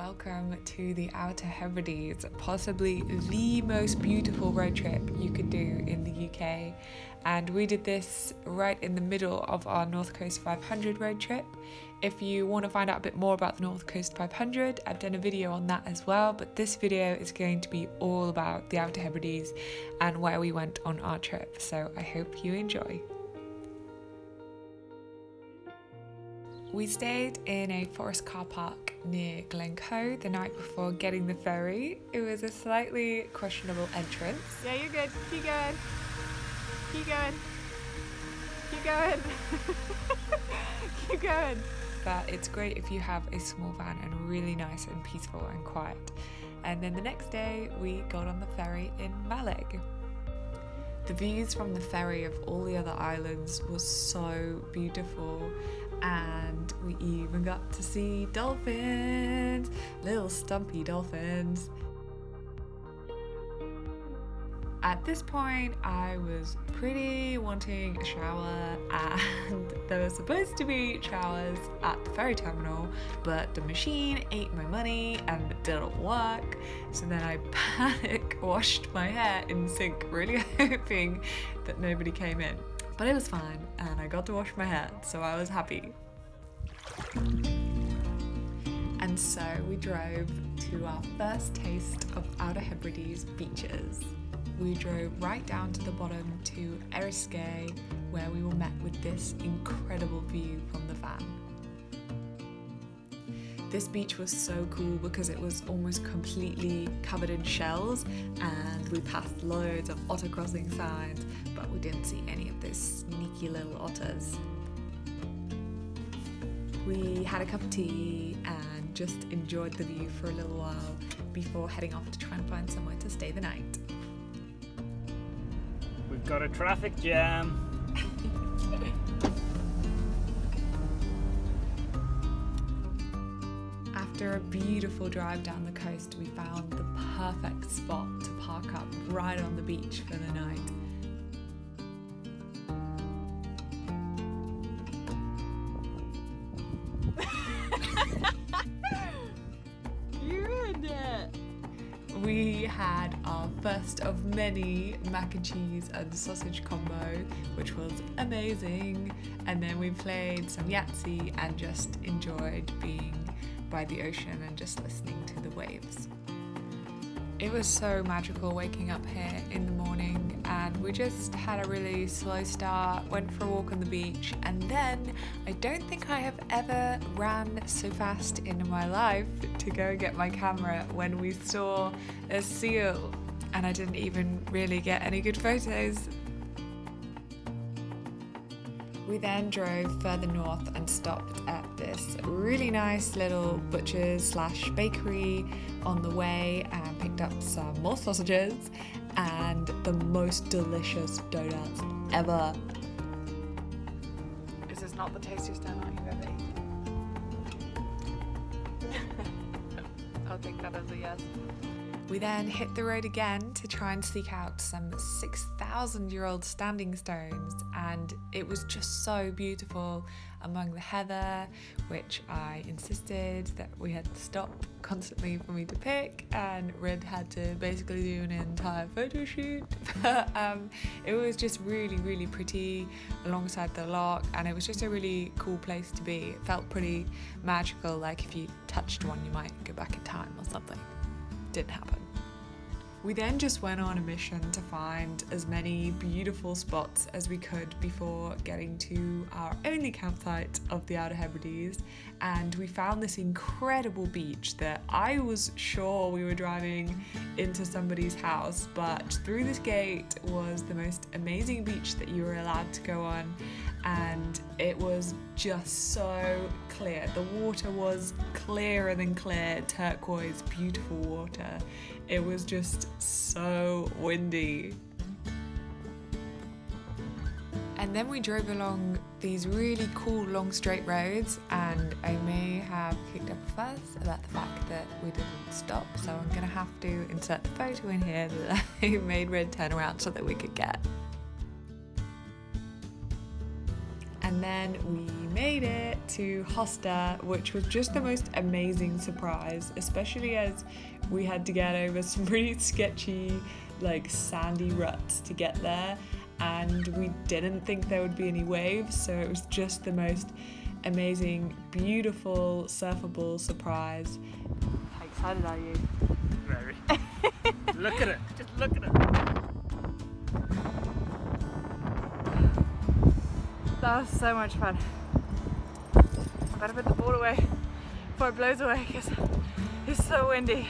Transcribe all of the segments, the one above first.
welcome to the Outer Hebrides, possibly the most beautiful road trip you could do in the UK. And we did this right in the middle of our North Coast 500 road trip. If you want to find out a bit more about the North Coast 500, I've done a video on that as well, but this video is going to be all about the Outer Hebrides and where we went on our trip, so I hope you enjoy. We stayed in a forest car park near Glencoe the night before getting the ferry. It was a slightly questionable entrance. Yeah, you're good. Keep going. Keep going. Keep going. Keep going. But it's great if you have a small van and really nice and peaceful and quiet. And then the next day we got on the ferry in Malacliet. The views from the ferry of all the other islands was so beautiful, and we even got to see dolphins, little stumpy dolphins. At this point, I was pretty wanting a shower, and there were supposed to be showers at the ferry terminal, but the machine ate my money and it didn't work. So then I panic washed my hair in sync, really hoping that nobody came in. But it was fine, and I got to wash my hair, so I was happy. And so we drove to our first taste of Outer Hebrides beaches. We drove right down to the bottom to Eriskay, where we were met with this incredible view from the van. This beach was so cool because it was almost completely covered in shells, and we passed loads of otter crossing signs, but we didn't see any of those sneaky little otters. We had a cup of tea and just enjoyed the view for a little while before heading off to try and find somewhere to stay the night. We've got a traffic jam. After a beautiful drive down the coast, we found the perfect spot to park up right on the beach for the night. You ruined it. We had our first of many mac and cheese and sausage combo, which was amazing. And then we played some Yahtzee and just enjoyed being by the ocean and just listening to the waves. It was so magical waking up here in the morning, and we just had a really slow start, went for a walk on the beach, and then I don't think I have ever ran so fast in my life to go get my camera when we saw a seal, and I didn't even really get any good photos. We then drove further north and stopped at this really nice little butcher's / bakery on the way and picked up some more sausages and the most delicious donuts ever. Is this not the tastiest donut you've ever eaten? I'll take that as a yes. We then hit the road again to try and seek out some 6,000-year-old standing stones, and it was just so beautiful among the heather, which I insisted that we had to stop constantly for me to pick, and Red had to basically do an entire photo shoot. It was just really, really pretty alongside the loch, and it was just a really cool place to be. It felt pretty magical, like if you touched one you might go back in time or something. Didn't happen. We then just went on a mission to find as many beautiful spots as we could before getting to our only campsite of the Outer Hebrides, and we found this incredible beach that I was sure we were driving into somebody's house, but through this gate was the most amazing beach that you were allowed to go on, and it was just so clear. The water was clearer than clear, turquoise, beautiful water. It was just so windy. And then we drove along these really cool long straight roads, and I may have kicked up a fuss about the fact that we didn't stop, so I'm gonna have to insert the photo in here that I made Red turn around so that we could get. And then we made it to Hosta, which was just the most amazing surprise, especially as we had to get over some really sketchy, like sandy ruts to get there, and we didn't think there would be any waves, so it was just the most amazing, beautiful, surfable surprise. How excited are you? Very. Look at it. Just look at it. That was so much fun. I better put the board away before it blows away because it's so windy.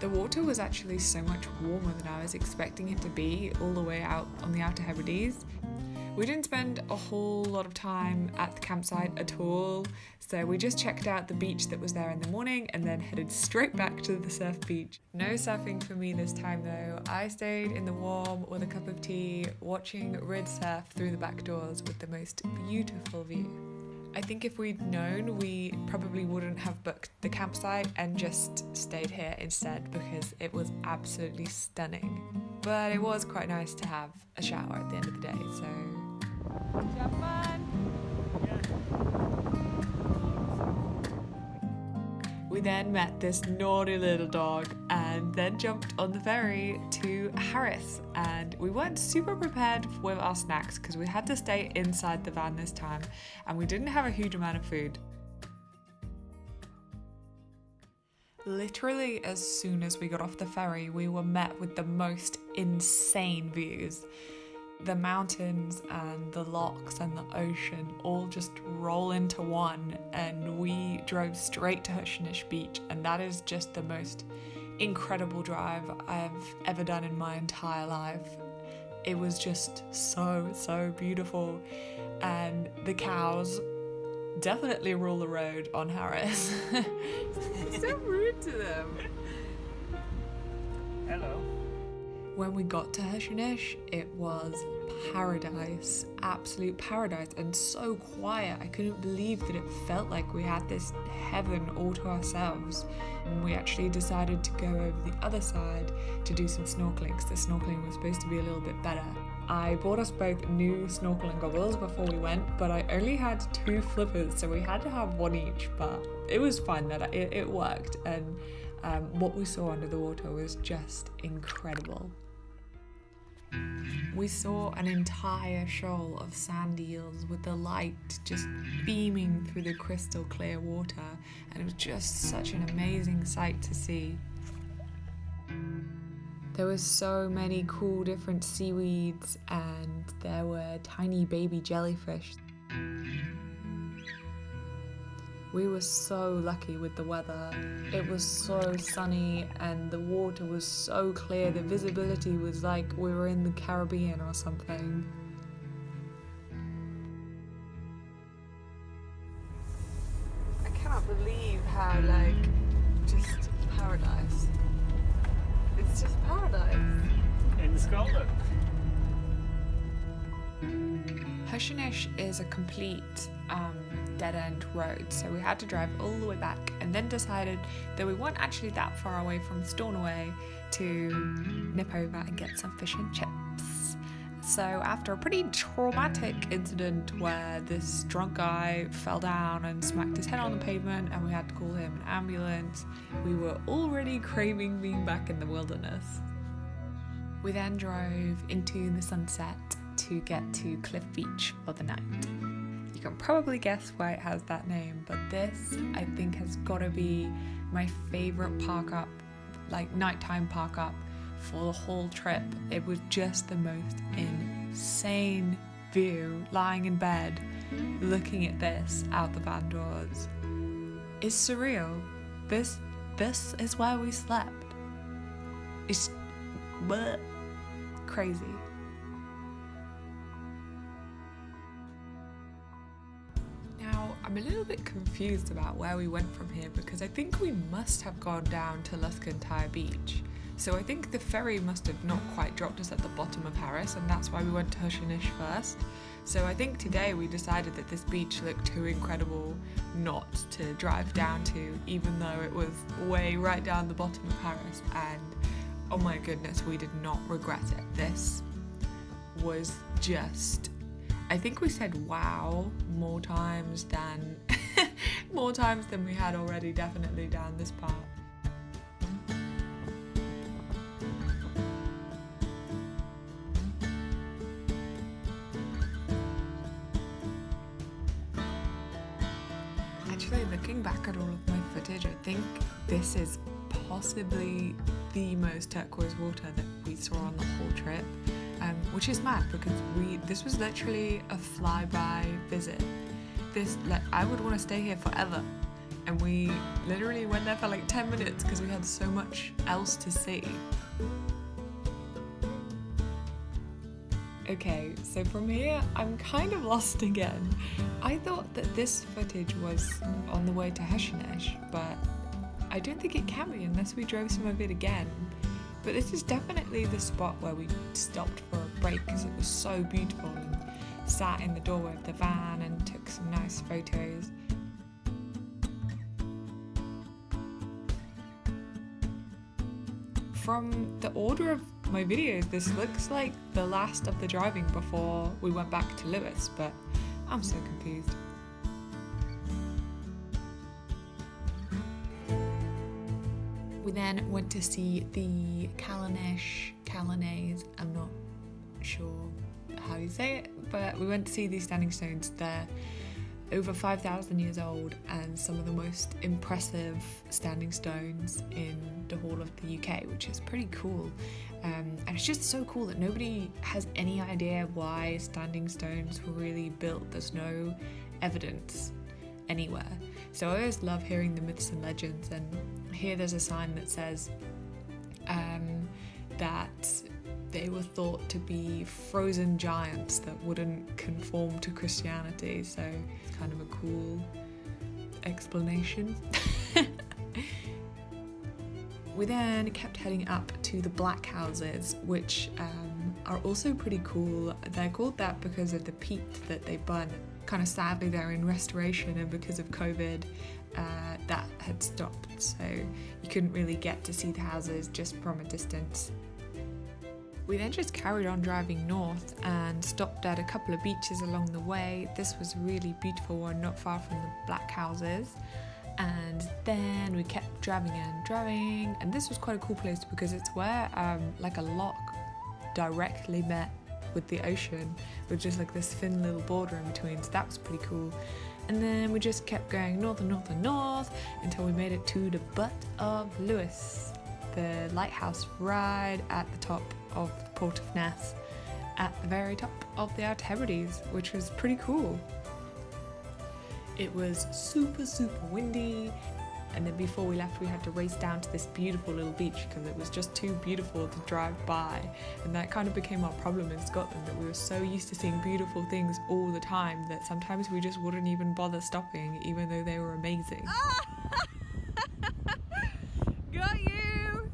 The water was actually so much warmer than I was expecting it to be all the way out on the Outer Hebrides. We didn't spend a whole lot of time at the campsite at all, so we just checked out the beach that was there in the morning and then headed straight back to the surf beach. No surfing for me this time though. I stayed in the warm with a cup of tea, watching Rid surf through the back doors with the most beautiful view. I think if we'd known, we probably wouldn't have booked the campsite and just stayed here instead because it was absolutely stunning. But it was quite nice to have a shower at the end of the day, so... Did you have fun? We then met this naughty little dog and then jumped on the ferry to Harris, and we weren't super prepared with our snacks because we had to stay inside the van this time and we didn't have a huge amount of food. Literally as soon as we got off the ferry, we were met with the most insane views. The mountains and the lochs and the ocean all just roll into one, and we drove straight to Hushinish beach, and that is just the most incredible drive I've ever done in my entire life. It was just so beautiful, and the cows definitely rule the road on Harris. So rude to them. Hello. When we got to Hushinish, it was paradise, absolute paradise, and so quiet. I couldn't believe that it felt like we had this heaven all to ourselves. And we actually decided to go over the other side to do some snorkeling, because the snorkeling was supposed to be a little bit better. I bought us both new snorkeling goggles before we went, but I only had 2 flippers, so we had to have one each, but it was fine that it worked, and what we saw under the water was just incredible. We saw an entire shoal of sand eels with the light just beaming through the crystal clear water, and it was just such an amazing sight to see. There were so many cool different seaweeds, and there were tiny baby jellyfish. We were so lucky with the weather. It was so sunny and the water was so clear. The visibility was like we were in the Caribbean or something. I cannot believe how, just paradise. It's just paradise. In Scotland. Hushinish is a complete dead-end road, so we had to drive all the way back, and then decided that we weren't actually that far away from Stornoway to nip over and get some fish and chips. So after a pretty traumatic incident where this drunk guy fell down and smacked his head on the pavement and we had to call him an ambulance, we were already craving being back in the wilderness. We then drove into the sunset to get to Cliff Beach for the night. You can probably guess why it has that name, but this, I think, has got to be my favourite park up, nighttime park up for the whole trip. It was just the most insane view, lying in bed, looking at this out the van doors. It's surreal. This is where we slept. It's crazy. I'm a little bit confused about where we went from here, because I think we must have gone down to Luskentyre beach. So I think the ferry must have not quite dropped us at the bottom of Harris, and that's why we went to Hushinish first. So I think today we decided that this beach looked too incredible not to drive down to, even though it was way right down the bottom of Harris, and oh my goodness, we did not regret it. This was just I think we said wow more times than we had already, definitely down this part. Actually, looking back at all of my footage, I think this is possibly the most turquoise water that we saw on the whole trip, which is mad because this was literally a flyby visit. I would want to stay here forever, and we literally went there for like 10 minutes because we had so much else to see. Okay, so from here I'm kind of lost again. I thought that this footage was on the way to Hushinish, but I don't think it can be unless we drove some of it again. But this is definitely the spot where we stopped for a break because it was so beautiful, and sat in the doorway of the van and took some nice photos. From the order of my videos, this looks like the last of the driving before we went back to Uist, but I'm so confused. We then went to see the Calanais, I'm not sure how you say it, but we went to see these standing stones. They're over 5,000 years old and some of the most impressive standing stones in the whole of the UK, which is pretty cool. And it's just so cool that nobody has any idea why standing stones were really built. There's no evidence anywhere. So I always love hearing the myths and legends, and here there's a sign that says that they were thought to be frozen giants that wouldn't conform to Christianity, so it's kind of a cool explanation. We then kept heading up to the Blackhouses, which are also pretty cool. They're called that because of the peat that they burn. Kind of sadly, they're in restoration, and because of COVID, that had stopped, so you couldn't really get to see the houses just from a distance. We then just carried on driving north and stopped at a couple of beaches along the way. This was a really beautiful one not far from the Blackhouses. And then we kept driving and driving, and this was quite a cool place because it's where like a loch directly met with the ocean, with just like this thin little border in between, so that was pretty cool. And then we just kept going north and north and north until we made it to the butt of Uist, the lighthouse right at the top of the port of Ness, at the very top of the Outer Hebrides, which was pretty cool. It was super windy, and then before we left we had to race down to this beautiful little beach because it was just too beautiful to drive by, and that kind of became our problem in Scotland, that we were so used to seeing beautiful things all the time that sometimes we just wouldn't even bother stopping even though they were amazing. Got you!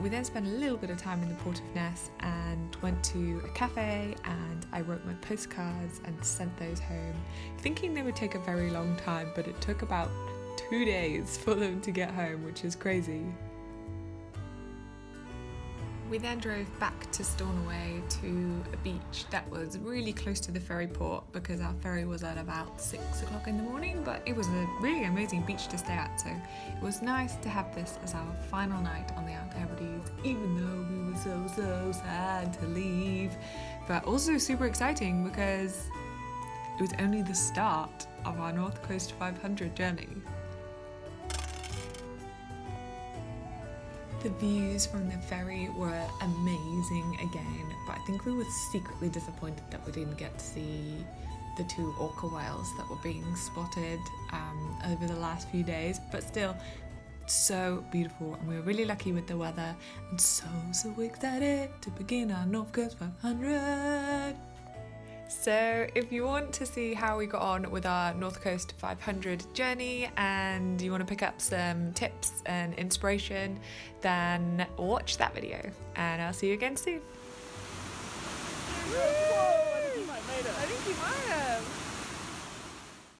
We then spent a little bit of time in the port of Ness and went to a cafe, and I wrote my postcards and sent those home, thinking they would take a very long time, but it took about 2 days for them to get home, which is crazy. We then drove back to Stornoway to a beach that was really close to the ferry port because our ferry was at about 6 o'clock in the morning, but it was a really amazing beach to stay at, so it was nice to have this as our final night on the Outer Hebrides, even though we were so sad to leave, but also super exciting because it was only the start of our North Coast 500 journey. The views from the ferry were amazing again, but I think we were secretly disappointed that we didn't get to see the 2 orca whales that were being spotted over the last few days, but still so beautiful, and we were really lucky with the weather, and so excited to begin our North Coast 500. So if you want to see how we got on with our North Coast 500 journey and you want to pick up some tips and inspiration, then watch that video, and I'll see you again soon. Whoa, I think you might have made it. I think you might have.